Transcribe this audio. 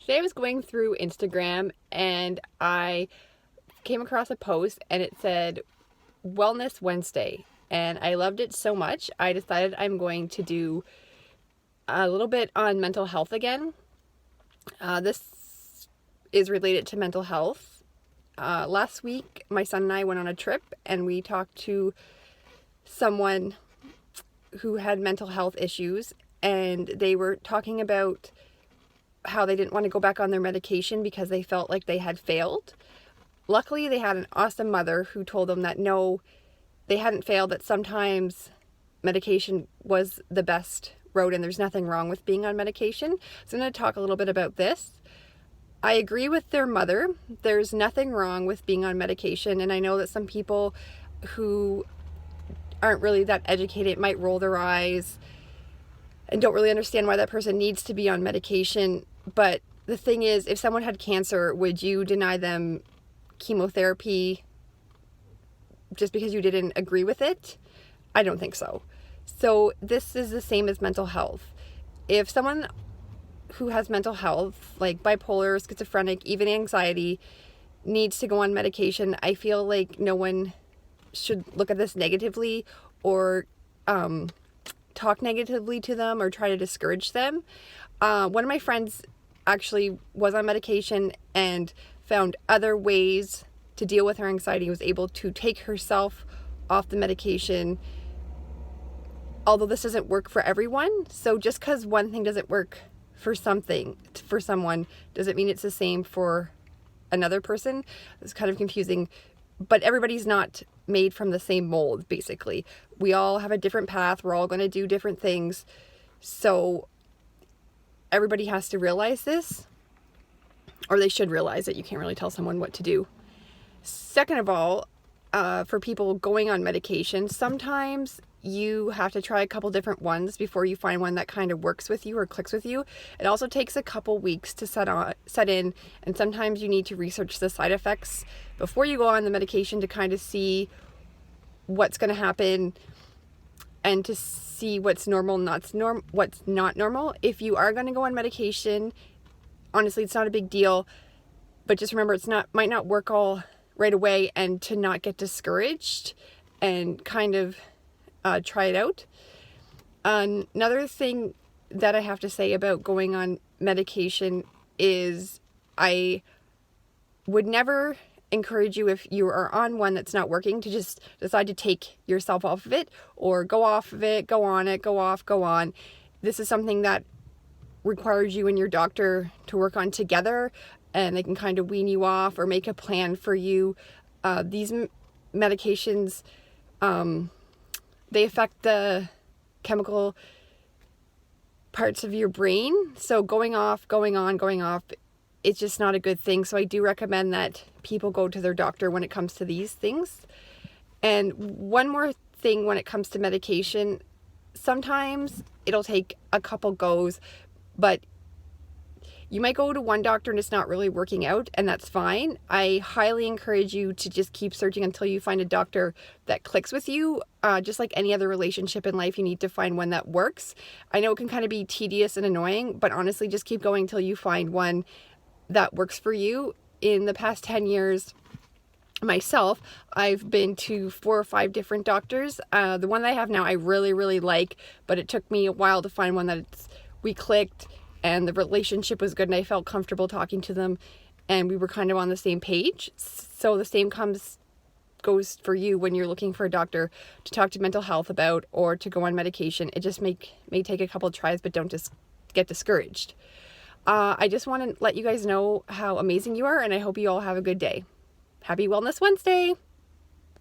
Today I was going through Instagram and I came across a post and it said Wellness Wednesday. And I loved it so much, I decided I'm going to do a little bit on mental health again. This is related to mental health. Last week, my son and I went on a trip and we talked to someone who had mental health issues, and they were talking about how they didn't want to go back on their medication because they felt like they had failed. Luckily, they had an awesome mother who told them that no, they hadn't failed, that sometimes medication was the best road and there's nothing wrong with being on medication. So I'm going to talk a little bit about this. I agree with their mother. There's nothing wrong with being on medication, and I know that some people who aren't really that educated might roll their eyes and don't really understand why that person needs to be on medication. But the thing is, if someone had cancer, would you deny them chemotherapy just because you didn't agree with it? I don't think so. So this is the same as mental health. If someone who has mental health, like bipolar, schizophrenic, even anxiety, needs to go on medication, I feel like no one should look at this negatively or talk negatively to them or try to discourage them. One of my friends actually was on medication and found other ways to deal with her anxiety, was able to take herself off the medication, although this doesn't work for everyone. So just because one thing doesn't work for someone doesn't mean it's the same for another person. It's kind of confusing, but everybody's not made from the same mold, basically. We all have a different path. We're all going to do different things. So everybody has to realize this, or they should realize it. You can't really tell someone what to do. Second of all, for people going on medication, sometimes you have to try a couple different ones before you find one that kind of works with you or clicks with you. It also takes a couple weeks to set in, and sometimes you need to research the side effects before you go on the medication to kind of see what's going to happen and to see what's normal, what's not normal. If you are going to go on medication, honestly, it's not a big deal, but just remember might not work all right away, and to not get discouraged and kind of try it out. Another thing that I have to say about going on medication is I would never encourage you, if you are on one that's not working, to just decide to take yourself off of it or go off of it, go on it, go off, go on. This is something that requires you and your doctor to work on together, and they can kind of wean you off or make a plan for you. These medications, they affect the chemical parts of your brain. So going off, going on, going off, it's just not a good thing. So I do recommend that people go to their doctor when it comes to these things. And one more thing when it comes to medication, sometimes it'll take a couple goes, but you might go to one doctor and it's not really working out, and that's fine. I highly encourage you to just keep searching until you find a doctor that clicks with you. Just like any other relationship in life, you need to find one that works. I know it can kind of be tedious and annoying, but honestly, just keep going until you find one that works for you. In the past 10 years, myself, I've been to 4 or 5 different doctors. The one that I have now, I really, really like, but it took me a while to find one that we clicked and the relationship was good and I felt comfortable talking to them and we were kind of on the same page. So the same goes for you when you're looking for a doctor to talk to mental health about or to go on medication. It just may take a couple of tries, but don't just get discouraged. I just want to let you guys know how amazing you are, and I hope you all have a good day. Happy Wellness Wednesday!